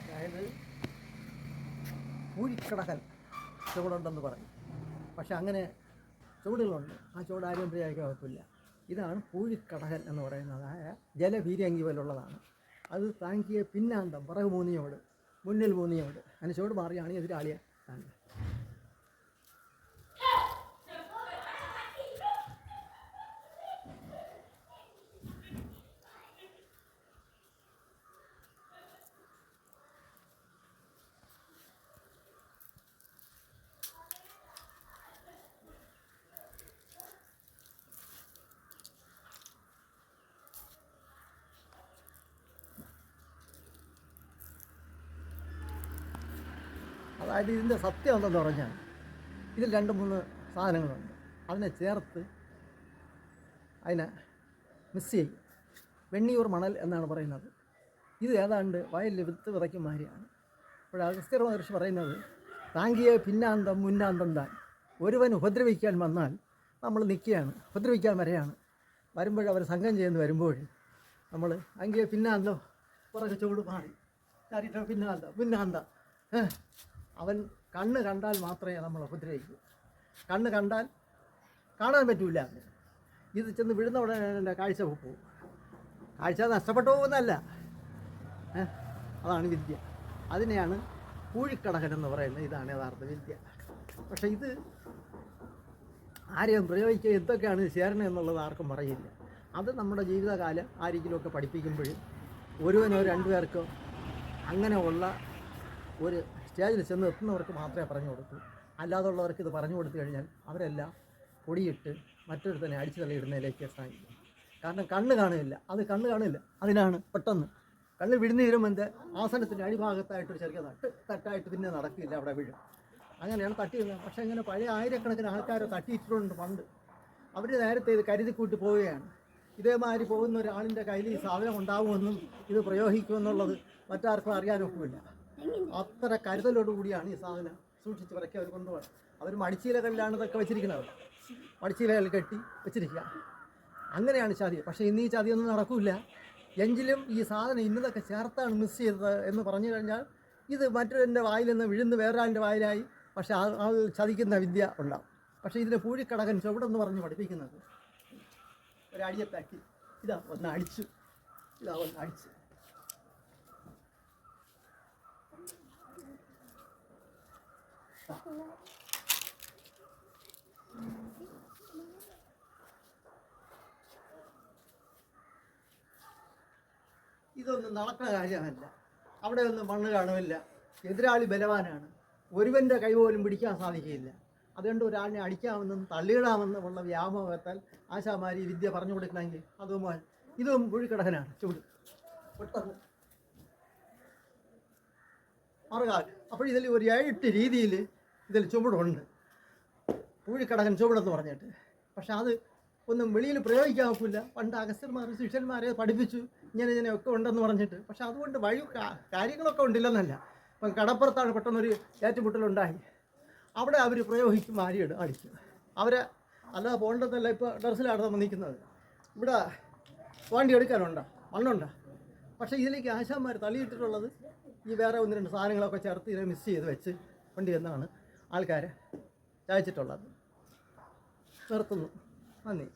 അതായത് പൂഴിക്കടകൻ ചുവടുണ്ടെന്ന് പറയും. പക്ഷെ അങ്ങനെ ചുവടുകളുണ്ട്. ആ ചുവട് ആരും പ്രയോഗിക്കാൻ കുഴപ്പമില്ല. ഇതാണ് പൂഴിക്കടകൻ എന്ന് പറയുന്നത്. ജലഭീരങ്കി പോലുള്ളതാണ്. അത് താങ്കിയ പിന്നാന്തം പിറകു മൂന്നിയോട്, മുന്നിൽ മൂന്നിയോട്, അതിന് ചുവട് മാറിയാണ് എതിരാളിയെ താങ്കൾ. അതായത് ഇതിൻ്റെ സത്യം എന്തെന്ന് പറഞ്ഞാൽ ഇതിൽ 2-3 സാധനങ്ങളുണ്ട്. അതിനെ ചേർത്ത് അതിനെ മിക്സ് ചെയ്യും. വെണ്ണിയൂർ മണൽ എന്നാണ് പറയുന്നത്. ഇത് ഏതാണ്ട് വയലിൽ വിത്ത് വിതയ്ക്കും മാതിരിയാണ്. അപ്പോൾ അഗസ്ത്യർ മഹർഷി പറയുന്നത് താങ്കിയെ പിന്നാന്തം മുന്നാന്തം താൻ. ഒരുവൻ ഉപദ്രവിക്കാൻ വന്നാൽ നമ്മൾ നിൽക്കുകയാണ്, ഉപദ്രവിക്കാൻ വരെയാണ്. വരുമ്പോഴവർ സംഘം ചെയ്യുന്നു. വരുമ്പോൾ നമ്മൾ അങ്കിയെ പിന്നാന്തോ പുറകെ ചൂട് മാറി ചാരിട്ടോ പിന്നാന്തം. അവൻ കണ്ണ് കണ്ടാൽ മാത്രമേ നമ്മൾ ഉപദ്രവിക്കൂ. കണ്ണ് കണ്ടാൽ കാണാൻ പറ്റൂല. ഇത് ചെന്ന് വിടുന്ന ഉടനെ എൻ്റെ കാഴ്ച പോകും. കാഴ്ച നഷ്ടപ്പെട്ടു പോകുന്നതല്ല. അതാണ് വിദ്യ. അതിനെയാണ് പൂഴിക്കടകൻ എന്ന് പറയുന്നത്. ഇതാണ് യഥാർത്ഥ വിദ്യ. പക്ഷേ ഇത് ആരെയും പ്രയോഗിക്കുക എന്തൊക്കെയാണ് ചേരണം എന്നുള്ളത് ആർക്കും പറയില്ല. അത് നമ്മുടെ ജീവിതകാലം ആരെങ്കിലുമൊക്കെ പഠിപ്പിക്കുമ്പോഴും ഒരുവനോ 2 പേർക്കോ അങ്ങനെ ഉള്ള ഒരു സ്റ്റേജിൽ ചെന്ന് എത്തുന്നവർക്ക് മാത്രമേ പറഞ്ഞു കൊടുക്കൂ. അല്ലാതുള്ളവർക്ക് ഇത് പറഞ്ഞു കൊടുത്തു കഴിഞ്ഞാൽ അവരെല്ലാം പൊടിയിട്ട് മറ്റൊരുത്തനെ അടിച്ചു തള്ളിയിടുന്നതിലേക്ക് സാധിക്കും. കാരണം കണ്ണ് കാണില്ല. കണ്ണ് കാണില്ല. അതിനാണ് പെട്ടെന്ന് കണ്ണ് വിടുന്നു തീരുമ്പോൾ ആസനത്തിൻ്റെ അടിഭാഗത്തായിട്ടൊരു ചെറിയ തട്ടായിട്ട് പിന്നെ നടക്കില്ല, അവിടെ വീഴും. അങ്ങനെയാണ് തട്ടിയിരുന്നത്. പക്ഷേ ഇങ്ങനെ പഴയ ആയിരക്കണക്കിന് ആൾക്കാരെ തട്ടിയിട്ടുണ്ട് പണ്ട്. അവർ നേരത്തെ ഇത് കരുതി കൂട്ടി പോവുകയാണ്. ഇതേമാതിരി പോകുന്ന ഒരാളിൻ്റെ കയ്യിൽ ഈ സാധനം ഉണ്ടാകുമെന്നും ഇത് പ്രയോഗിക്കുമെന്നുള്ളത് മറ്റാർക്കും അറിയാനൊക്കുമില്ല. അത്ര കരുതലോടുകൂടിയാണ് ഈ സാധനം സൂക്ഷിച്ച് വരയ്ക്ക് അവർ കൊണ്ടുപോകണം. അവർ മടിച്ചീലകളിലാണ് ഇതൊക്കെ വെച്ചിരിക്കുന്നത്. മടിച്ചീലകൾ കെട്ടി വെച്ചിരിക്കുക. അങ്ങനെയാണ് ചതി. പക്ഷേ ഇന്ന് ഈ ചതിയൊന്നും നടക്കില്ല. എങ്കിലും ഈ സാധനം ഇന്നതൊക്കെ ചേർത്താണ് മിക്സ് ചെയ്തത് എന്ന് പറഞ്ഞു കഴിഞ്ഞാൽ ഇത് മറ്റൊരു വായിൽ നിന്ന് വിഴുന്ന് വേറൊരാളുടെ വായിലായി. പക്ഷേ ആൾ ചതിക്കുന്ന വിദ്യ ഉണ്ടാവും. പക്ഷേ ഇതിൻ്റെ പൂഴിക്കടകൻ ചുവടെന്ന് പറഞ്ഞ് പഠിപ്പിക്കുന്നത് ഒരടിയെ തട്ടി ഒന്ന് അടിച്ചു. ഇതൊന്നും നടക്കുന്ന കാര്യമല്ല. അവിടെ ഒന്നും മണ്ണ് കാണുമില്ല. എതിരാളി ബലവാനാണ്. ഒരുവൻ്റെ കൈ പോലും പിടിക്കാൻ സാധിക്കില്ല. അതുകൊണ്ട് ഒരാളിനെ അടിക്കാമെന്നും തള്ളിയിടാമെന്നും ഉള്ള വ്യാമോഹത്താൽ ആശാമാരി വിദ്യ പറഞ്ഞു കൊടുക്കണമെങ്കിൽ ഇതും പൂഴിക്കടകനാണ്. ചൂട് പെട്ടെന്ന് മറുകാൽ. അപ്പോൾ ഇതിൽ ഒരു 7-8 രീതിയിൽ ഇതിൽ ചുവടുണ്ട്. പൂഴിക്കടകൻ ചുവടെന്ന് പറഞ്ഞിട്ട്. പക്ഷെ അത് ഒന്നും വെളിയിൽ പ്രയോഗിക്കാൻ ഒക്കില്ല. പണ്ട് അഗസ്ത്യന്മാർ ശിഷ്യന്മാരെ പഠിപ്പിച്ചു ഇങ്ങനെയൊക്കെ ഉണ്ടെന്ന് പറഞ്ഞിട്ട്. പക്ഷെ അതുകൊണ്ട് കാര്യങ്ങളൊക്കെ ഉണ്ടില്ലെന്നല്ല. ഇപ്പം കടപ്പുറത്താണ് പെട്ടെന്നൊരു ഏറ്റുമുട്ടലുണ്ടായി. അവിടെ അവർ പ്രയോഗിക്കും, അടിക്കും. അവരെ അല്ലാതെ പോകേണ്ടതല്ല. ഇപ്പോൾ ഡർസിലാണ് നമ്മൾ നിൽക്കുന്നത്. ഇവിടെ വണ്ടി എടുക്കാനുണ്ടോ, മണ്ണുണ്ടോ? പക്ഷേ ഇതിലേക്ക് ആശാന്മാർ തള്ളിയിട്ടിട്ടുള്ളത് ഈ വേറെ 1-2 സാധനങ്ങളൊക്കെ ചേർത്ത് ഇതിനെ മിക്സ് ചെയ്ത് വെച്ച് വണ്ടി എന്നാണ് ആൾക്കാരെ ചായച്ചിട്ടുള്ളത്. നിർത്തുന്നു. നന്ദി.